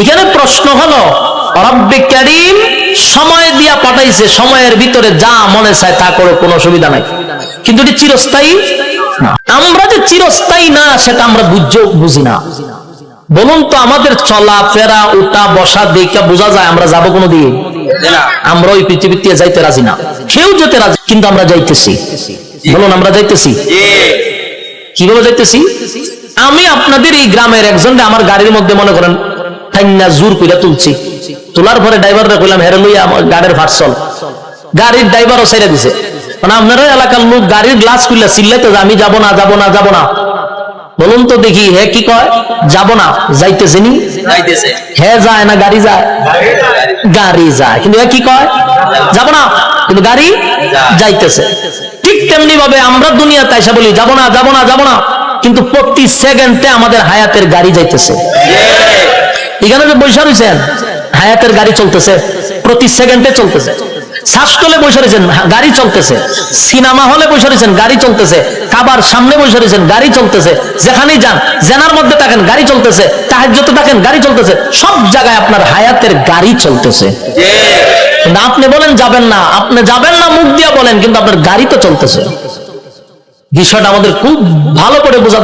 এখানে প্রশ্ন হলো রব্বে কারীম সময় দিয়া পাঠাইছে, সময়ের ভিতরে যা মনে চায় তা করো, কোনো অসুবিধা নাই, কিন্তু এটি চিরস্থায়ী না। আমরা যে চিরস্থায়ী না সেটা আমরা বুঝি না। বলুন তো, আমাদের চলা ফেরা উঠা বসা দেখা বোঝা যায় আমরা যাবো কোনো দিকে? আমরা ওই পৃথিবীতে যাইতে রাজি না, কেউ যেতে রাজি, কিন্তু আমরা যাইতেছি। বলুন, আমরা যাইতেছি কিভাবে যাইতেছি? আমি আপনাদের এই গ্রামের একজনকে আমার গাড়ির মধ্যে মনে করেন জোর করে তুলছি, তোলার পরে ড্রাইভাররা কইলাম হেরে লইয়া আমার গাড়ির ভার্সল, গাড়ির ড্রাইভারও ছেড়ে দিছে। মানে আপনারা এলাকার লোক গাড়ির গ্লাস খুললে চিল্লাইতে আমি যাবো না যাবো না যাবো না। বলুন তো দেখি, হে কি কয়? যাবো না। যাইতেছে নি? হে যায় না গাড়ি যায়? গাড়ি যায়, কিন্তু কি কয়? যাবো না, কিন্তু গাড়ি যাইতেছে। ঠিক তেমনি ভাবে আমরা দুনিয়াতে এসে বলি যাবো না যাবো না যাবো না, কিন্তু প্রতি সেকেন্ডে আমাদের হায়াতের গাড়ি যাইতেছে। এখানে যে বৈশা রয়েছেন, হায়াতের গাড়ি চলতেছে, প্রতি সেকেন্ডে চলতেছে। শ্বাসকলে বসে রয়েছেন, গাড়ি চলতেছে। সিনেমা হলে বসে রয়েছেন, গাড়ি চলতেছে। কাবার সামনে বসে রয়েছেন, গাড়ি চলতেছে। যেখানেই যান, জেনার মধ্যে থাকেন, গাড়ি চলতেছে। তাহাজ্জুদে থাকেন, গাড়ি চলতেছে। সব জায়গায় আপনার হায়াতের গাড়ি চলতেছে। না, আপনি বলেন যাবেন না, আপনি যাবেন না মুখ দিয়া বলেন, কিন্তু আপনার গাড়ি তো চলতেছে। বিষয়টা আমাদের খুব ভালো করে বোঝা